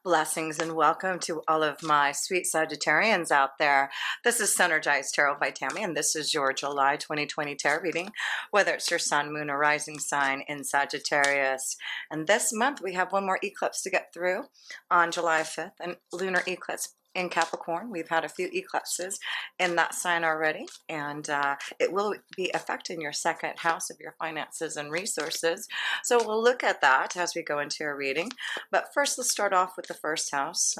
Blessings and welcome to all of my sweet Sagittarians out there. This is Synergized Tarot by Tammy, and this is your July 2020 tarot reading, whether it's your sun, moon, or rising sign in Sagittarius. And this month we have one more eclipse to get through on July 5th, and lunar eclipse in Capricorn. We've had a few eclipses in that sign already, and it will be affecting your second house of your finances and resources. So we'll look at that as we go into our reading. But first, let's start off with the first house.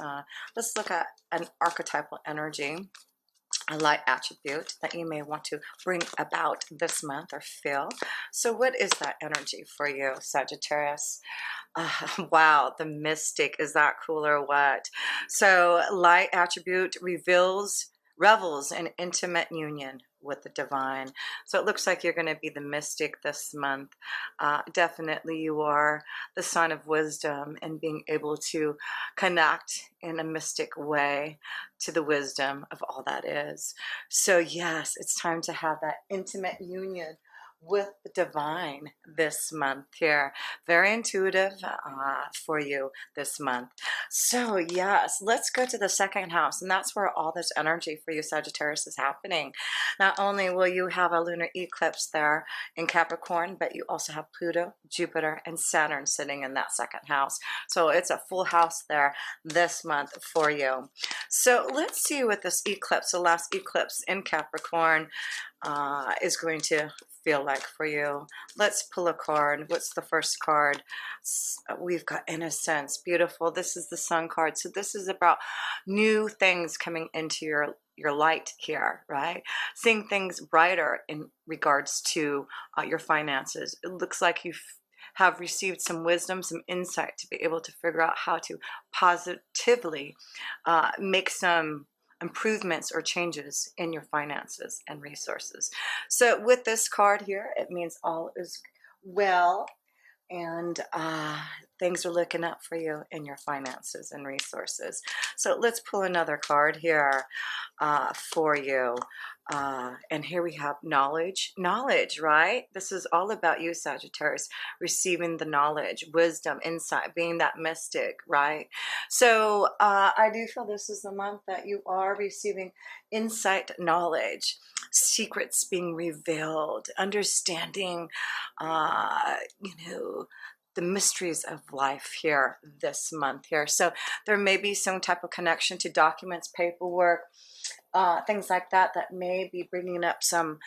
Let's look at an archetypal energy, a light attribute that you may want to bring about this month or feel. So what is that energy for you, Sagittarius? Wow, the mystic. Is that cool or what? So light attribute revels in intimate union with the divine. So it looks like you're going to be the mystic this month. Definitely you are the sign of wisdom and being able to connect in a mystic way to the wisdom of all that is. So yes, it's time to have that intimate union with the divine this month here. Very intuitive for you this month. So yes, let's go to the second house, and that's where all this energy for you, Sagittarius, is happening. Not only will you have a lunar eclipse there in Capricorn, but you also have Pluto, Jupiter, and Saturn sitting in that second house. So it's a full house there this month for you. So let's see what this eclipse, the last eclipse in Capricorn, is going to feel like for you. Let's pull a card. What's the first card? We've got Innocence. Beautiful. This is the Sun card. So this is about new things coming into your light here, right? Seeing things brighter in regards to your finances. It looks like you've have received some wisdom, some insight to be able to figure out how to positively make some improvements or changes in your finances and resources. So with this card here, it means all is well, and things are looking up for you in your finances and resources. So let's pull another card here for you. And here we have knowledge, right? This is all about you, Sagittarius, receiving the knowledge, wisdom, insight, being that mystic, right? So I do feel this is the month that you are receiving insight, knowledge, secrets being revealed, understanding, the mysteries of life here this month here. So there may be some type of connection to documents, paperwork, things like that may be bringing up some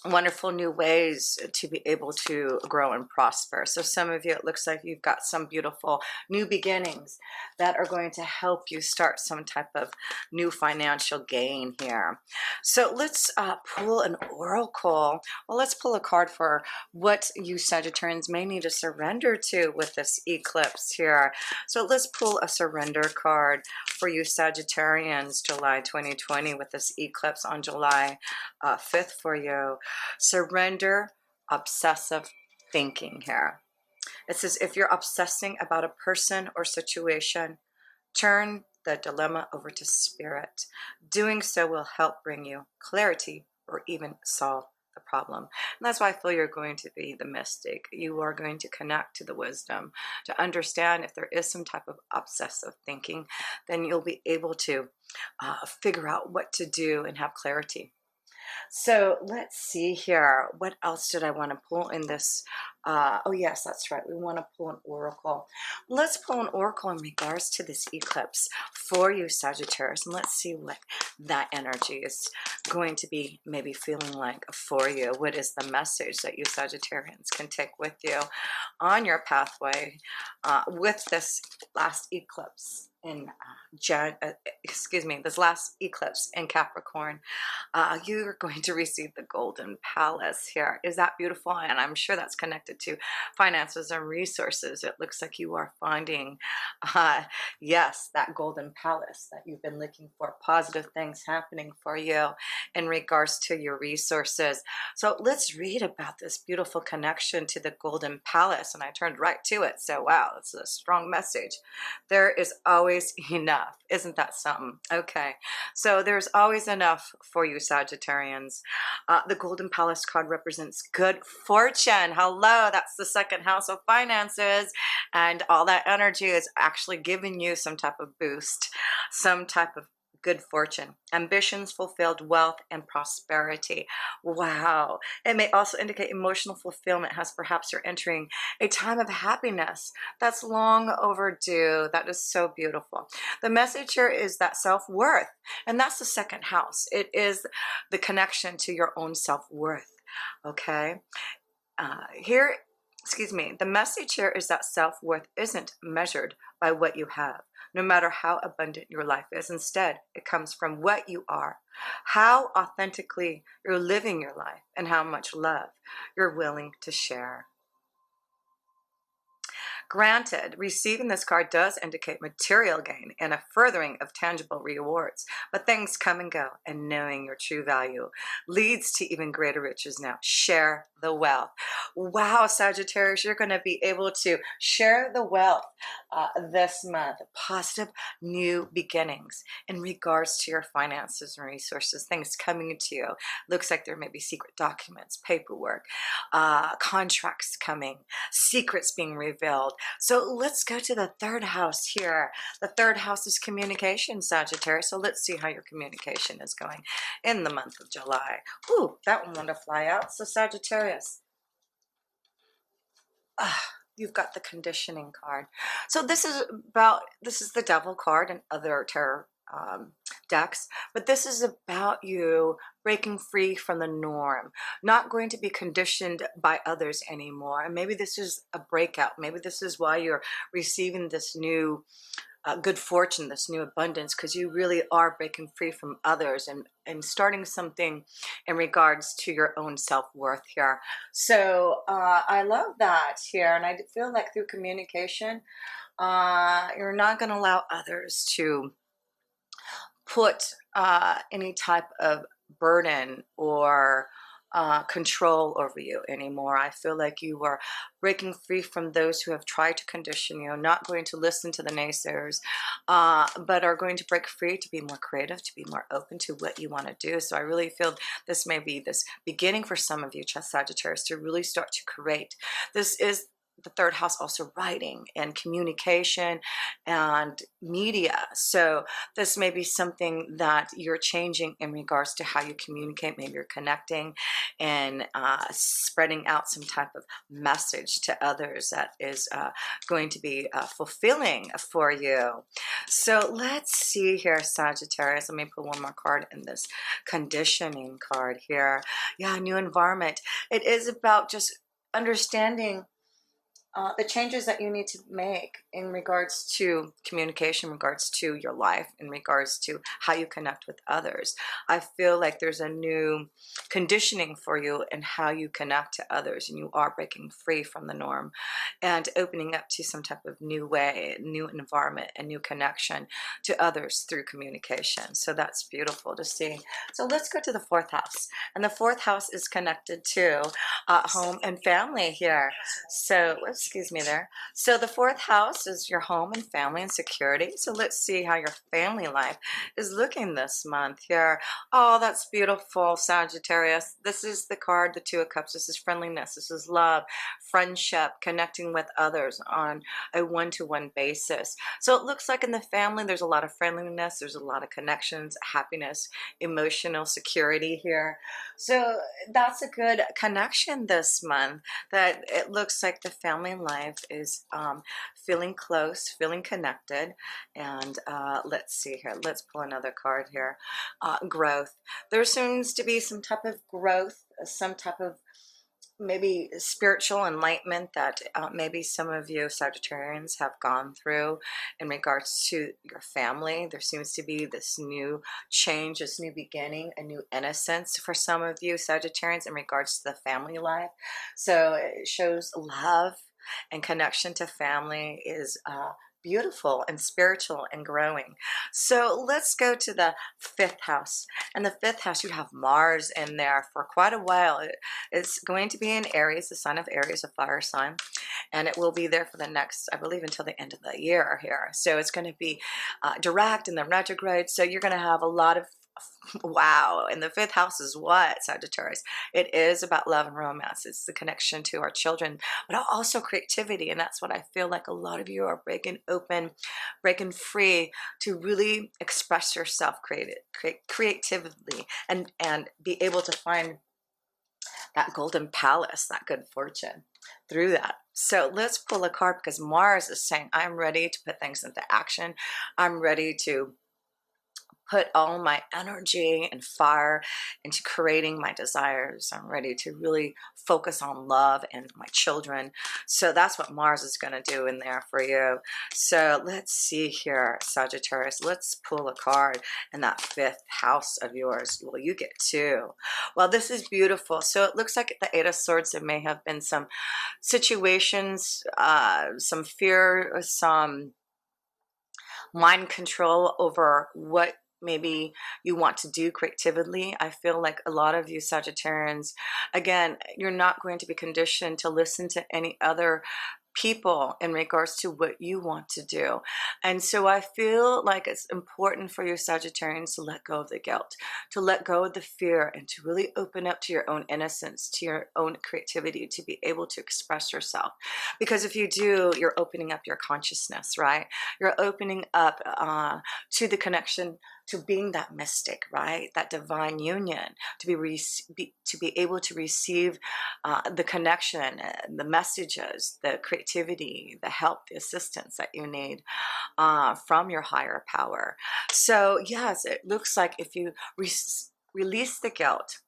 wonderful new ways to be able to grow and prosper. So some of you, it looks like you've got some beautiful new beginnings that are going to help you start some type of new financial gain here. So let's pull an oracle. Well, let's pull a card for what you Sagittarians may need to surrender to with this eclipse here. So let's pull a surrender card for you Sagittarians, July 2020, with this eclipse on July 5th for you. Surrender obsessive thinking here. It says if you're obsessing about a person or situation, turn the dilemma over to spirit. Doing so will help bring you clarity or even solve the problem. And that's why I feel you're going to be the mystic. You are going to connect to the wisdom to understand if there is some type of obsessive thinking, then you'll be able to figure out what to do and have clarity. So let's see here. What else did I want to pull in this? Oh, yes, that's right. We want to pull an oracle. Let's pull an oracle in regards to this eclipse for you, Sagittarius. And let's see what that energy is going to be maybe feeling like for you. What is the message that you Sagittarians can take with you on your pathway with this last eclipse in this last eclipse in Capricorn? You're going to receive the Golden Palace here. Is that beautiful? And I'm sure that's connected to finances and resources. It looks like you are finding, yes, that Golden Palace that you've been looking for. Positive things happening for you in regards to your resources. So let's read about this beautiful connection to the Golden Palace. And I turned right to it. So wow, it's a strong message. There is always always enough. Isn't that something? Okay, so there's always enough for you, Sagittarians. The Golden Palace card represents good fortune. Hello, that's the second house of finances, and all that energy is actually giving you some type of boost, some type of good fortune, ambitions fulfilled, wealth, and prosperity. Wow. It may also indicate emotional fulfillment, as perhaps you're entering a time of happiness that's long overdue. That is so beautiful. The message here is that self-worth, and that's the second house. It is the connection to your own self-worth. Okay. Here, excuse me, the message here is that self-worth isn't measured by what you have, no matter how abundant your life is. Instead, it comes from what you are, how authentically you're living your life, and how much love you're willing to share. Granted, receiving this card does indicate material gain and a furthering of tangible rewards, but things come and go, and knowing your true value leads to even greater riches. Now, share the wealth. Wow, Sagittarius, you're going to be able to share the wealth this month. Positive new beginnings in regards to your finances and resources, things coming to you. Looks like there may be secret documents, paperwork, contracts coming, secrets being revealed. So let's go to the third house here. The third house is communication, Sagittarius. So let's see how your communication is going in the month of July. Ooh, that one wanted to fly out. So Sagittarius, you've got the conditioning card. So this is the Devil card and other tarot decks, but this is about you breaking free from the norm, not going to be conditioned by others anymore. And maybe this is a breakout. Maybe this is why you're receiving this new good fortune, this new abundance, because you really are breaking free from others and starting something in regards to your own self-worth here. So I love that here, and I feel like through communication, you're not going to allow others to put any type of burden or control over you anymore. I feel like you are breaking free from those who have tried to condition you, not going to listen to the naysayers, but are going to break free to be more creative, to be more open to what you want to do. So I really feel this may be this beginning for some of you, Sagittarius, to really start to create. This is the third house, also writing and communication and media. So this may be something that you're changing in regards to how you communicate. Maybe you're connecting and spreading out some type of message to others that is going to be fulfilling for you. So let's see here, Sagittarius. Let me put one more card in this conditioning card here. Yeah, new environment. It is about just understanding the changes that you need to make in regards to communication, in regards to your life, in regards to how you connect with others. I feel like there's a new conditioning for you in how you connect to others, and you are breaking free from the norm and opening up to some type of new way, new environment, and new connection to others through communication. So that's beautiful to see. So let's go to the fourth house, and the fourth house is connected to home and family here. So excuse me there. So the fourth house is your home and family and security. So let's see how your family life is looking this month here. Oh, that's beautiful, Sagittarius. This is the card, the Two of Cups. This is friendliness. This is love, friendship, connecting with others on a one-to-one basis. So it looks like in the family, there's a lot of friendliness. There's a lot of connections, happiness, emotional security here. So that's a good connection this month, that it looks like the family life is feeling close, feeling connected. And let's see here. Let's pull another card here. Growth. There seems to be some type of growth, some type of maybe spiritual enlightenment that maybe some of you Sagittarians have gone through in regards to your family. There seems to be this new change, this new beginning, a new innocence for some of you Sagittarians in regards to the family life. So it shows love and connection to family is beautiful and spiritual and growing. So let's go to the fifth house. And the fifth house, you have Mars in there for quite a while. It's going to be in Aries, the sign of Aries, a fire sign, and it will be there for the next, I believe, until the end of the year here. So it's going to be direct and then retrograde. So you're going to have a lot of wow. And the fifth house is what, Sagittarius? It is about love and romance. It's the connection to our children, but also creativity. And that's what I feel like a lot of you are breaking open, breaking free to really express yourself creatively and be able to find that golden palace, that good fortune through that. So let's pull a card because Mars is saying, I'm ready to put things into action. I'm ready to put all my energy and fire into creating my desires. I'm ready to really focus on love and my children. So that's what Mars is going to do in there for you. So let's see here, Sagittarius. Let's pull a card in that fifth house of yours. Well, you get two. Well, this is beautiful. So it looks like the Eight of Swords, there may have been some situations, some fear, some mind control over what maybe you want to do creatively. I feel like a lot of you Sagittarians, again, you're not going to be conditioned to listen to any other people in regards to what you want to do. And so I feel like it's important for you Sagittarians to let go of the guilt, to let go of the fear, and to really open up to your own innocence, to your own creativity, to be able to express yourself. Because if you do, you're opening up your consciousness, right? You're opening up to the connection, to being that mystic, right? That divine union, to be able to receive the connection, the messages, the creativity, the help, the assistance that you need from your higher power. So yes, it looks like if you release the guilt,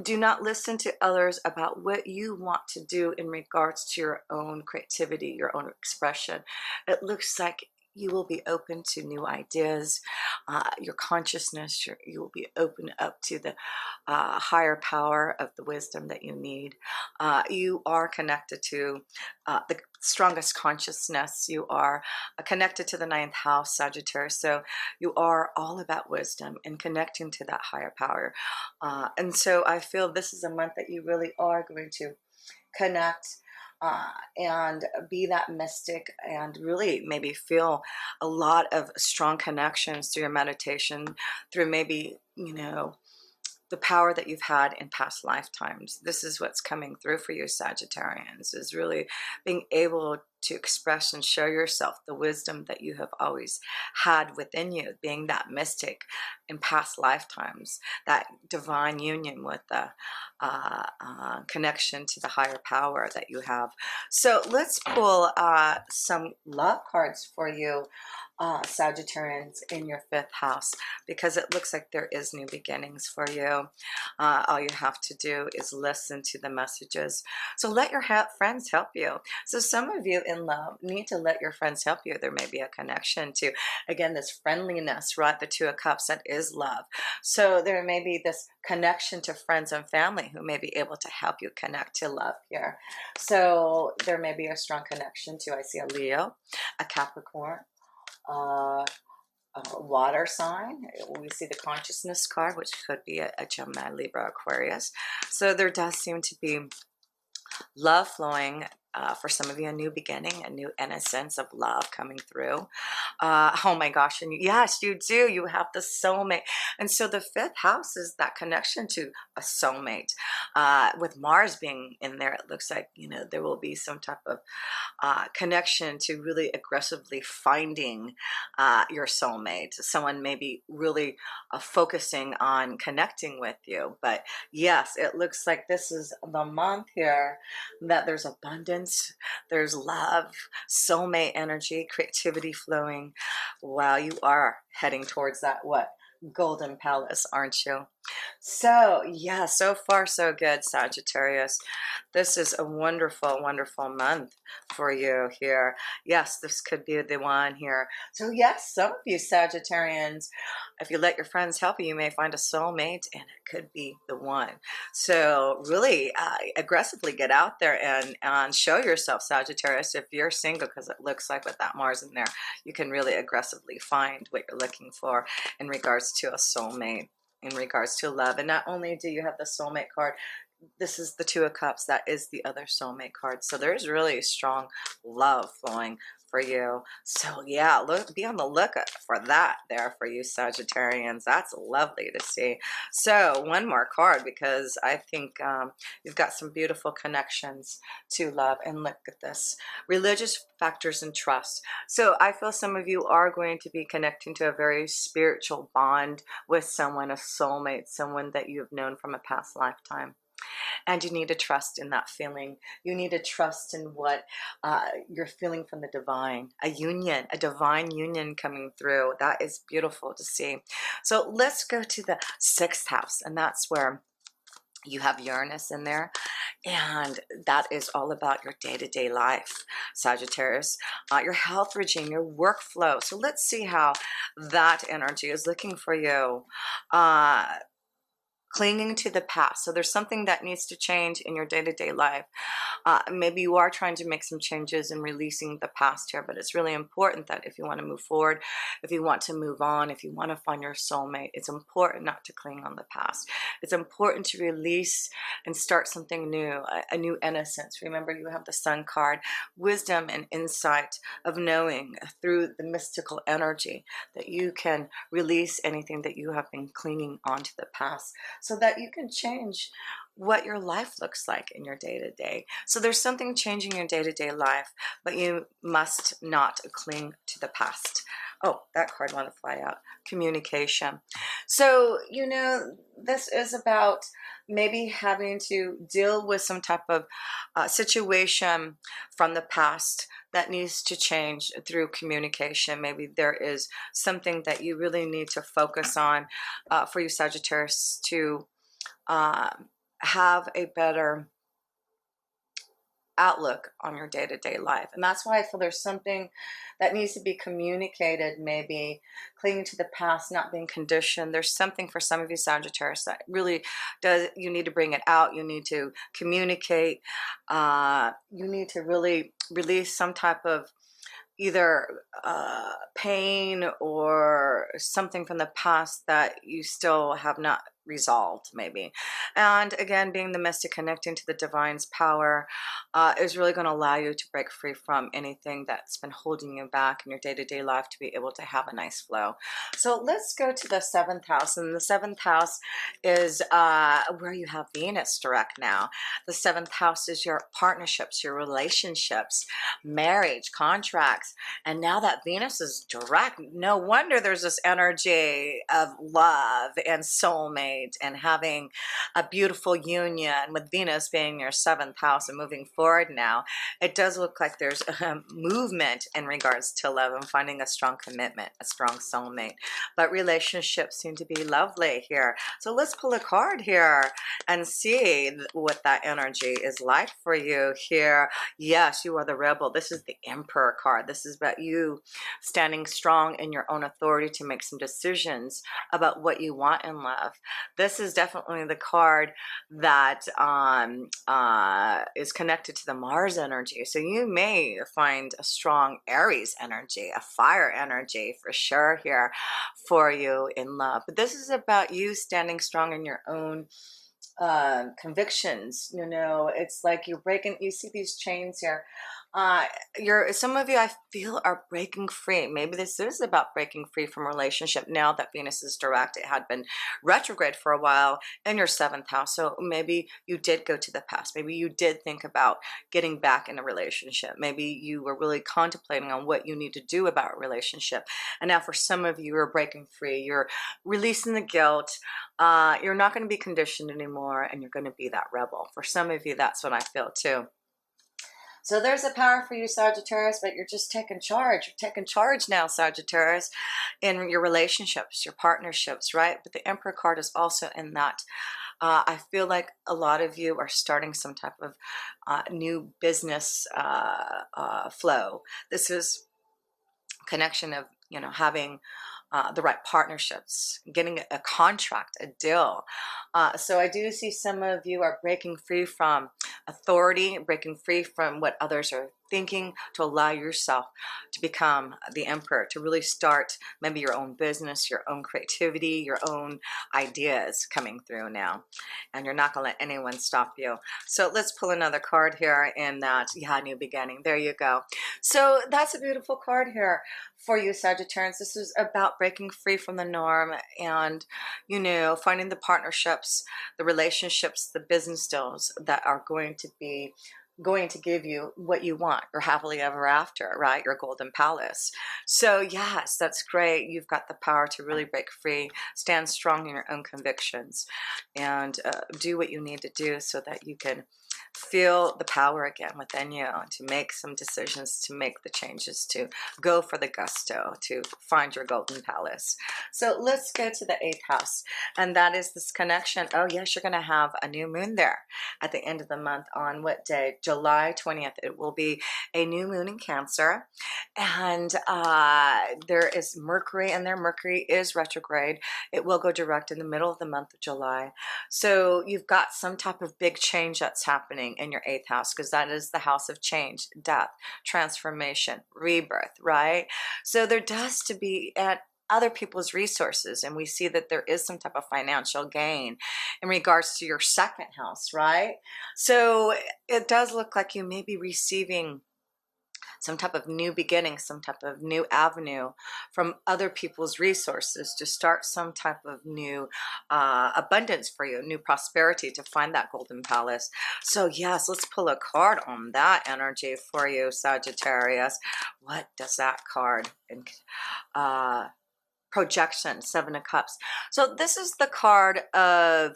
do not listen to others about what you want to do in regards to your own creativity, your own expression. It looks like you will be open to new ideas, your consciousness, you will be open up to the higher power of the wisdom that you need. You are connected to the strongest consciousness. You are connected to the ninth house, Sagittarius. So you are all about wisdom and connecting to that higher power. And so I feel this is a month that you really are going to connect and be that mystic and really maybe feel a lot of strong connections through your meditation, through maybe, you know, the power that you've had in past lifetimes. This is what's coming through for you Sagittarians, is really being able to express and show yourself the wisdom that you have always had within you, being that mystic in past lifetimes, that divine union with the connection to the higher power that you have. So let's pull some love cards for you Sagittarians in your fifth house, because it looks like there is new beginnings for you. All you have to do is listen to the messages. So let your friends help you. So some of you in love need to let your friends help you. There may be a connection to, again, this friendliness, right? The Two of Cups, that is love. So there may be this connection to friends and family who may be able to help you connect to love here. So there may be a strong connection to, I see a Leo, a Capricorn, water sign. We see the consciousness card, which could be a Gemini, Libra, Aquarius. So there does seem to be love flowing for some of you, a new beginning, a new innocence of love coming through. Oh my gosh, and yes, you do. You have the soulmate. And so the fifth house is that connection to a soulmate. With Mars being in there, it looks like, you know, there will be some type of connection to really aggressively finding your soulmate. Someone maybe really focusing on connecting with you. But yes, it looks like this is the month here that there's abundance, there's love, soulmate energy, creativity flowing. Wow, you are heading towards that what? Golden palace, aren't you? So, yeah, so far so good, Sagittarius. This is a wonderful, wonderful month for you here. Yes, this could be the one here. So, yes, some of you Sagittarians, if you let your friends help you, you may find a soulmate and it could be the one. So, really aggressively get out there and show yourself, Sagittarius, if you're single, because it looks like with that Mars in there, you can really aggressively find what you're looking for in regards to a soulmate, in regards to love. And not only do you have the soulmate card, this is the Two of Cups. That is the other soulmate card. So there's really strong love flowing for you. So yeah, look, be on the lookout for that there for you Sagittarians. That's lovely to see. So one more card, because I think you've got some beautiful connections to love. And look at this, religious factors and trust. So I feel some of you are going to be connecting to a very spiritual bond with someone, a soulmate, someone that you've known from a past lifetime. And you need to trust in that feeling. You need to trust in what you're feeling from the divine. A union, a divine union coming through. That is beautiful to see. So let's go to the 6th house, and that's where you have Uranus in there, and that is all about your day-to-day life, Sagittarius, your health regime, your workflow. So let's see how that energy is looking for you. Clinging to the past. So there's something that needs to change in your day-to-day life. Maybe you are trying to make some changes in releasing the past here, but it's really important that if you want to move forward, if you want to move on, if you want to find your soulmate, it's important not to cling on the past. It's important to release and start something new, a new innocence. Remember, you have the Sun card, wisdom and insight of knowing through the mystical energy that you can release anything that you have been clinging on to the past, so that you can change what your life looks like in your day-to-day. So there's something changing in your day-to-day life, but you must not cling to the past. Oh, that card wanted to fly out. Communication. So, you know, this is about maybe having to deal with some type of situation from the past that needs to change through communication. Maybe there is something that you really need to focus on for you Sagittarius to have a better outlook on your day-to-day life. And that's why I feel there's something that needs to be communicated, maybe clinging to the past, not being conditioned. There's something for some of you Sagittarius that really does, you need to bring it out. You need to communicate. You need to really release some type of either pain or something from the past that you still have not resolved, maybe. And again, being the mystic, connecting to the divine's power is really going to allow you to break free from anything that's been holding you back in your day-to-day life to be able to have a nice flow. So let's go to the 7th house, and the 7th house is where you have Venus direct now. The 7th house is your partnerships, your relationships, marriage, contracts. And now that Venus is direct, no wonder there's this energy of love and soulmate and having a beautiful union with Venus being your 7th house and moving forward now. It does look like there's a movement in regards to love and finding a strong commitment, a strong soulmate. But relationships seem to be lovely here. So let's pull a card here and see what that energy is like for you here. Yes, you are the rebel. This is the Emperor card. This is about you standing strong in your own authority to make some decisions about what you want in love. This is definitely the card that is connected to the Mars energy. So you may find a strong Aries energy, a fire energy for sure here for you in love. But this is about you standing strong in your own convictions. You know, it's like you're breaking, you see these chains here. Some of you I feel are breaking free. Maybe this is about breaking free from a relationship now that Venus is direct. It had been retrograde for a while in your 7th house. So maybe you did go to the past. Maybe you did think about getting back in a relationship. Maybe you were really contemplating on what you need to do about a relationship. And now for some of you, you're breaking free. You're releasing the guilt. You're not going to be conditioned anymore, and you're going to be that rebel. For some of you, that's what I feel too. So there's a power for you, Sagittarius, but you're just taking charge. You're taking charge now, Sagittarius, in your relationships, your partnerships, right? But the Emperor card is also in that. I feel like a lot of you are starting some type of new business flow. This is connection of, you know, having the right partnerships, getting a contract, a deal. So I do see some of you are breaking free from authority, breaking free from what others are thinking, to allow yourself to become the emperor, to really start maybe your own business, your own creativity, your own ideas coming through now. And you're not going to let anyone stop you. So let's pull another card here in that, yeah, new beginning. There you go. So that's a beautiful card here for you, Sagittarius. This is about breaking free from the norm and, you know, finding the partnerships, the relationships, the business deals that are going to give you what you want, your happily ever after, right? Your golden palace. So yes, that's great. You've got the power to really break free, stand strong in your own convictions, and do what you need to do so that you can feel the power again within you to make some decisions, to make the changes, to go for the gusto, to find your golden palace. So let's go to the 8th house, and that is this connection. Oh yes, you're going to have a new moon there at the end of the month. On what day? July 20th. It will be a new moon in Cancer, and there is Mercury in there. Mercury is retrograde. It will go direct in the middle of the month of July. So you've got some type of big change that's happening in your 8th house, because that is the house of change, death, transformation, rebirth, right? So there does to be at other people's resources, and we see that there is some type of financial gain in regards to your 2nd house, right? So it does look like you may be receiving some type of new beginning, some type of new avenue from other people's resources to start some type of new abundance for you, new prosperity, to find that golden palace. So yes, let's pull a card on that energy for you, Sagittarius. What does that card projection, 7 of Cups. So this is the card of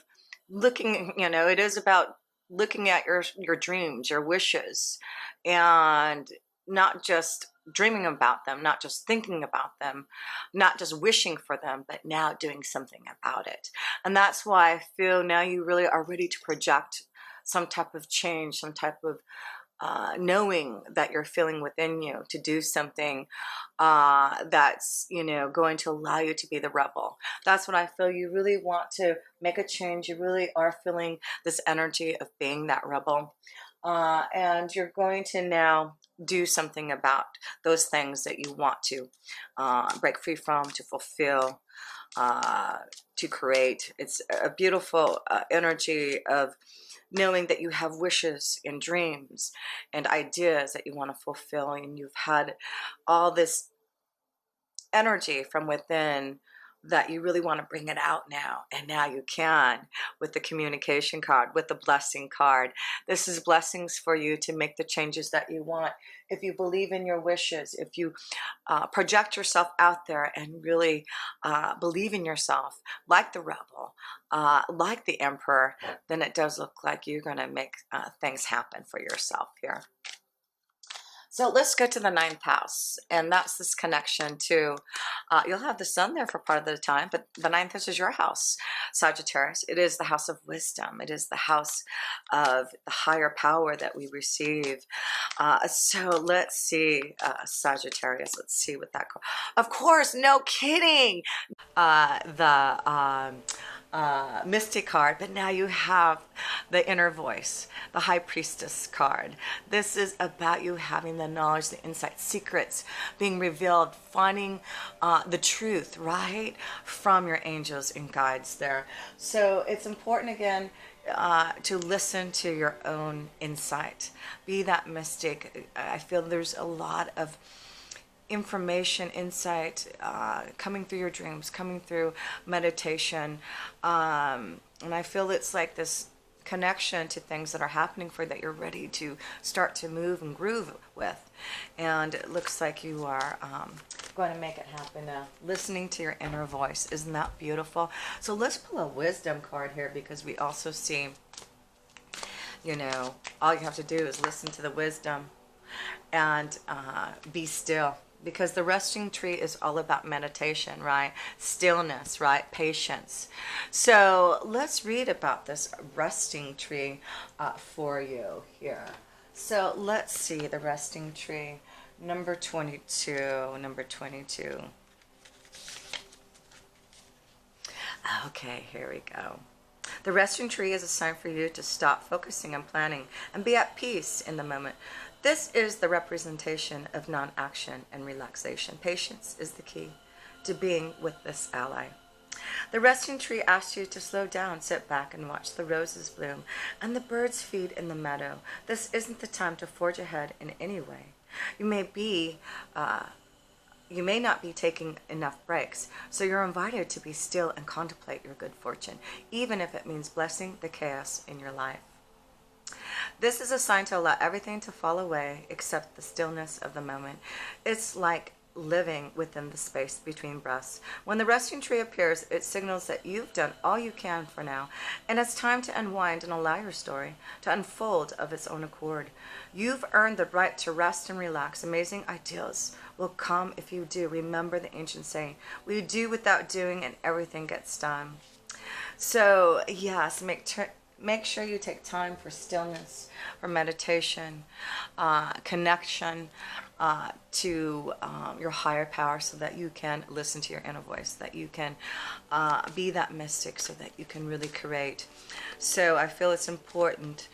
looking, you know, it is about looking at your dreams, your wishes, and not just dreaming about them, not just thinking about them, not just wishing for them, but now doing something about it. And that's why I feel now you really are ready to project some type of change, some type of knowing that you're feeling within you to do something that's, you know, going to allow you to be the rebel. That's what I feel. You really want to make a change. You really are feeling this energy of being that rebel. And you're going to now do something about those things that you want to break free from, to fulfill, to create. It's a beautiful energy of knowing that you have wishes and dreams and ideas that you want to fulfill, and you've had all this energy from within that you really want to bring it out now, and now you can with the communication card, with the blessing card. This is blessings for you to make the changes that you want. If you believe in your wishes, if you project yourself out there and really believe in yourself like the rebel, like the emperor, then it does look like you're going to make things happen for yourself here. So let's go to the 9th house, and that's this connection to, you'll have the sun there for part of the time, but the 9th house is your house, Sagittarius. It is the house of wisdom. It is the house of the higher power that we receive. So let's see, Sagittarius, let's see what that, of course, no kidding, the Mystic card, but now you have the inner voice, the High Priestess card. This is about you having the knowledge, the insight, secrets being revealed, finding the truth, right, from your angels and guides there. So it's important again to listen to your own insight. Be that mystic. I feel there's a lot of information, insight coming through your dreams, coming through meditation, and I feel it's like this connection to things that are happening for you that you're ready to start to move and groove with, and it looks like you are going to make it happen now. Listening to your inner voice, isn't that beautiful? So let's pull a wisdom card here, because we also see, you know, all you have to do is listen to the wisdom and be still. Because the resting tree is all about meditation, right? Stillness, right? Patience. So let's read about this resting tree for you here. So let's see the resting tree, number 22, number 22. Okay, here we go. The resting tree is a sign for you to stop focusing on planning and be at peace in the moment. This is the representation of non-action and relaxation. Patience is the key to being with this ally. The resting tree asks you to slow down, sit back, and watch the roses bloom and the birds feed in the meadow. This isn't the time to forge ahead in any way. You may not be taking enough breaks, so you're invited to be still and contemplate your good fortune, even if it means blessing the chaos in your life. This is a sign to allow everything to fall away except the stillness of the moment. It's like living within the space between breaths. When the resting tree appears, it signals that you've done all you can for now, and it's time to unwind and allow your story to unfold of its own accord. You've earned the right to rest and relax. Amazing ideas will come if you do. Remember the ancient saying, we do without doing and everything gets done. So yes, make sure you take time for stillness, for meditation, connection to your higher power, so that you can listen to your inner voice, that you can be that mystic, so that you can really create. So I feel it's important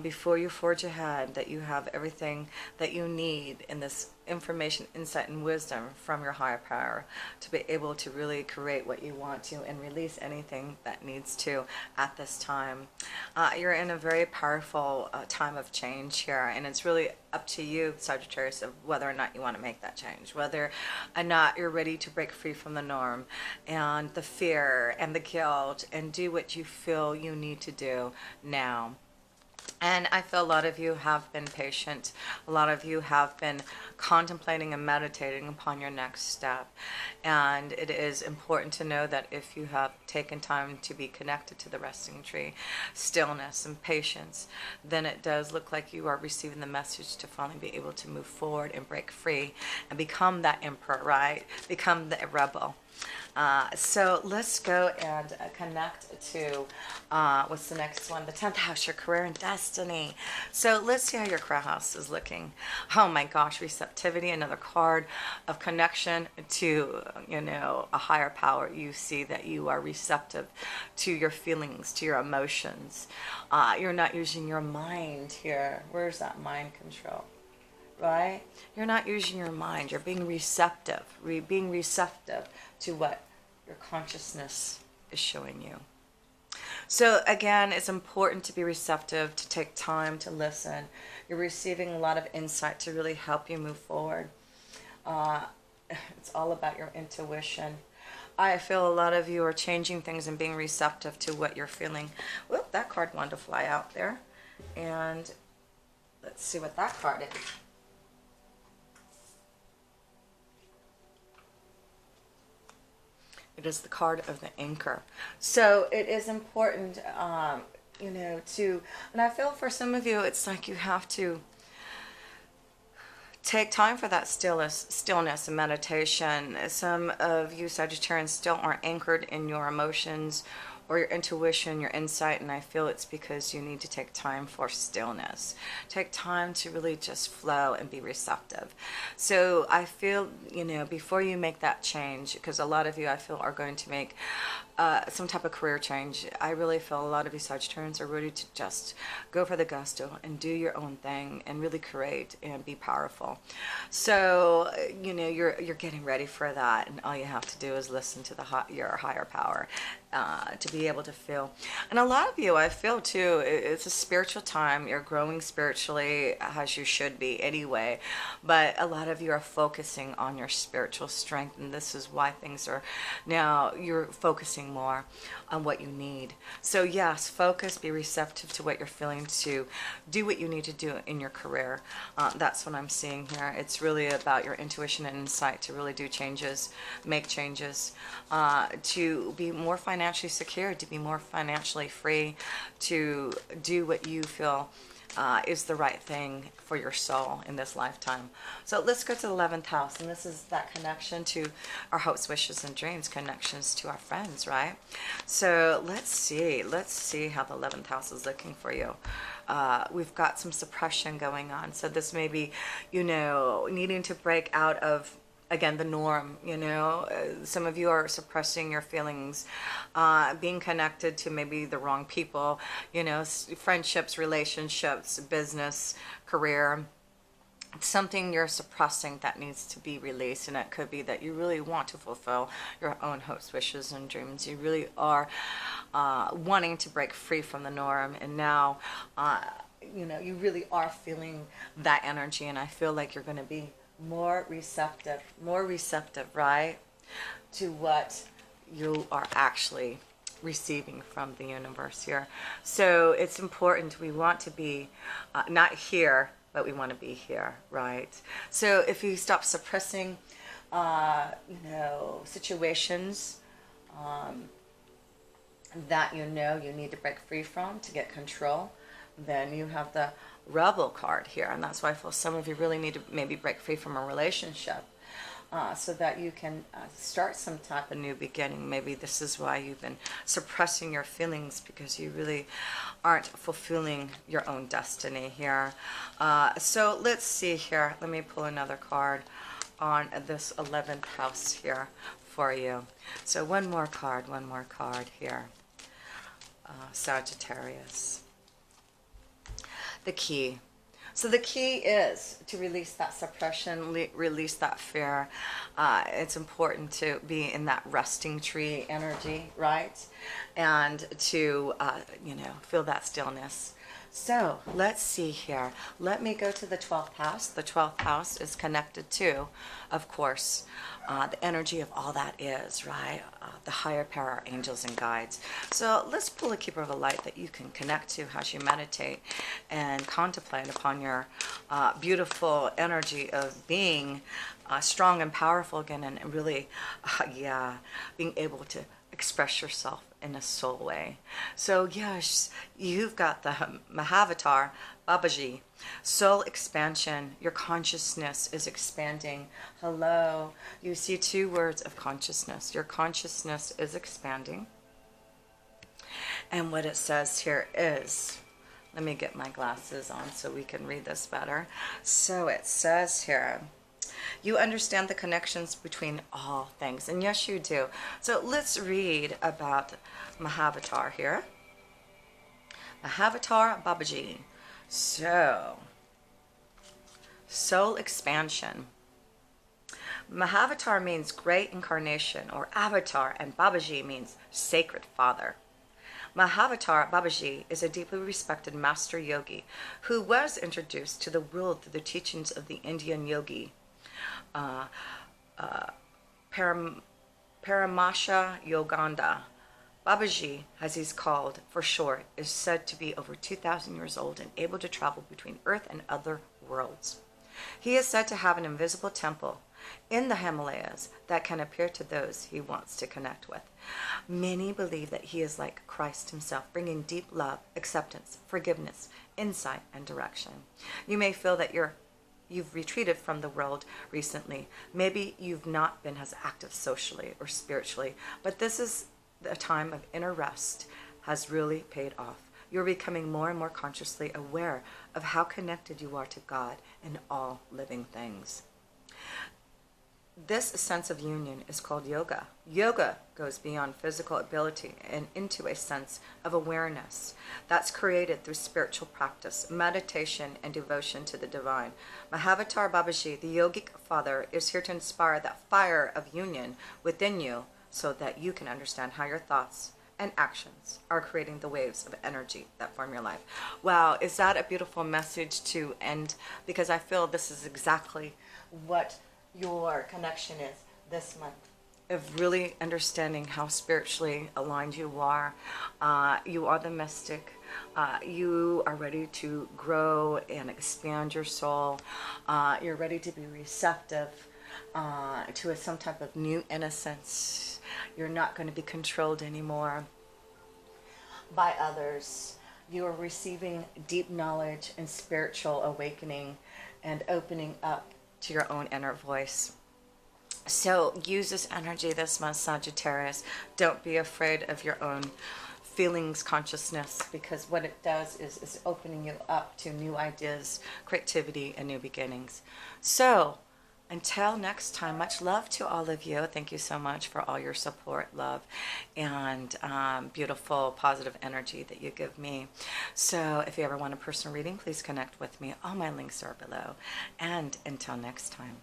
before you forge ahead that you have everything that you need in this information, insight, and wisdom from your higher power to be able to really create what you want to and release anything that needs to at this time. You're in a very powerful time of change here, and it's really up to you, Sagittarius, of whether or not you want to make that change, whether or not you're ready to break free from the norm and the fear and the guilt and do what you feel you need to do now. And I feel a lot of you have been patient. A lot of you have been contemplating and meditating upon your next step. And it is important to know that if you have taken time to be connected to the resting tree, stillness and patience, then it does look like you are receiving the message to finally be able to move forward and break free and become that emperor, right? Become the rebel. So let's go and connect to what's the next one? The 10th house, your career and destiny. So let's see how your career house is looking. Oh my gosh, receptivity, another card of connection to, a higher power. You see that you are receptive to your feelings, to your emotions. You're not using your mind here. Where's that mind control? Right? You're not using your mind. You're being receptive. Being receptive to what your consciousness is showing you. So again, it's important to be receptive, to take time to listen. You're receiving a lot of insight to really help you move forward. It's all about your intuition. I feel a lot of you are changing things and being receptive to what you're feeling. Whoop, that card wanted to fly out there. And let's see what that card is. It is the card of the anchor. So it is important, to, and I feel for some of you, it's like you have to take time for that stillness and meditation. Some of you Sagittarians still aren't anchored in your emotions or your intuition, your insight, and I feel it's because you need to take time for stillness. Take time to really just flow and be receptive. So I feel, before you make that change, because a lot of you I feel are going to make some type of career change, I really feel a lot of you Sagittarians are ready to just go for the gusto and do your own thing and really create and be powerful. So, you're getting ready for that, and all you have to do is listen to your higher power to be able to feel. And a lot of you, I feel too, it's a spiritual time. You're growing spiritually, as you should be anyway, but a lot of you are focusing on your spiritual strength, and this is why things are now, you're focusing more on what you need. So yes, focus, be receptive to what you're feeling, to do what you need to do in your career. That's what I'm seeing here. It's really about your intuition and insight to really do changes, make changes, to be more financially secure, to be more financially free, to do what you feel is the right thing for your soul in this lifetime. So let's go to the 11th house, and this is that connection to our hopes, wishes, and dreams, connections to our friends, right? So let's see how the 11th house is looking for you. We've got some suppression going on. So this may be, you know, needing to break out of, again, the norm. You know, some of you are suppressing your feelings, being connected to maybe the wrong people, you know, friendships, relationships, business, career. It's something you're suppressing that needs to be released, and it could be that you really want to fulfill your own hopes, wishes, and dreams. You really are wanting to break free from the norm, and now you know, you really are feeling that energy, and I feel like you're going to be more receptive, right, to what you are actually receiving from the universe here. So it's important. We want to be not here, but we want to be here, right? So if you stop suppressing, you know, situations that you know you need to break free from to get control, then you have the Rebel card here, and that's why I feel some of you really need to maybe break free from a relationship so that you can start some type of new beginning. Maybe this is why you've been suppressing your feelings, because you really aren't fulfilling your own destiny here. So let's see here. Let me pull another card on this 11th house here for you. So one more card here. Sagittarius. The key. So the key is to release that suppression, release that fear. It's important to be in that resting tree energy, right? And to, you know, feel that stillness. So let's see here. Let me go to the 12th house. The 12th house is connected to, of course, the energy of all that is, right? The higher power, angels and guides. So let's pull a keeper of the light that you can connect to as you meditate and contemplate upon your beautiful energy of being strong and powerful again, and really, yeah, being able to express yourself in a soul way. So yes, you've got the Mahavatar Babaji, soul expansion. Your consciousness is expanding. Hello. You see two words of consciousness. Your consciousness is expanding. And what it says here is, let me get my glasses on so we can read this better. So it says here, you understand the connections between all things. And yes, you do. So let's read about Mahavatar here. Mahavatar Babaji. So, soul expansion. Mahavatar means great incarnation or avatar, and Babaji means sacred father. Mahavatar Babaji is a deeply respected master yogi who was introduced to the world through the teachings of the Indian yogi Paramasha Yoganda. Babaji, as he's called for short, is said to be over 2,000 years old and able to travel between Earth and other worlds. He is said to have an invisible temple in the Himalayas that can appear to those he wants to connect with. Many believe that he is like Christ himself, bringing deep love, acceptance, forgiveness, insight, and direction. You may feel that you've retreated from the world recently. Maybe you've not been as active socially or spiritually, but this is a time of inner rest has really paid off. You're becoming more and more consciously aware of how connected you are to God and all living things. This sense of union is called yoga. Yoga goes beyond physical ability and into a sense of awareness that's created through spiritual practice, meditation, and devotion to the divine. Mahavatar Babaji, the yogic father, is here to inspire that fire of union within you so that you can understand how your thoughts and actions are creating the waves of energy that form your life. Wow, is that a beautiful message to end? Because I feel this is exactly what your connection is this month, of really understanding how spiritually aligned you are. You are the mystic. You are ready to grow and expand your soul. You're ready to be receptive to some type of new innocence. You're not going to be controlled anymore by others. You are receiving deep knowledge and spiritual awakening and opening up to your own inner voice. So use this energy this month, Sagittarius. Don't be afraid of your own feelings, consciousness, because what it does is opening you up to new ideas, creativity, and new beginnings. So until next time, much love to all of you. Thank you so much for all your support, love, and beautiful, positive energy that you give me. So if you ever want a personal reading, please connect with me. All my links are below. And until next time,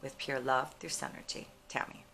with pure love through Synergy, Tammy.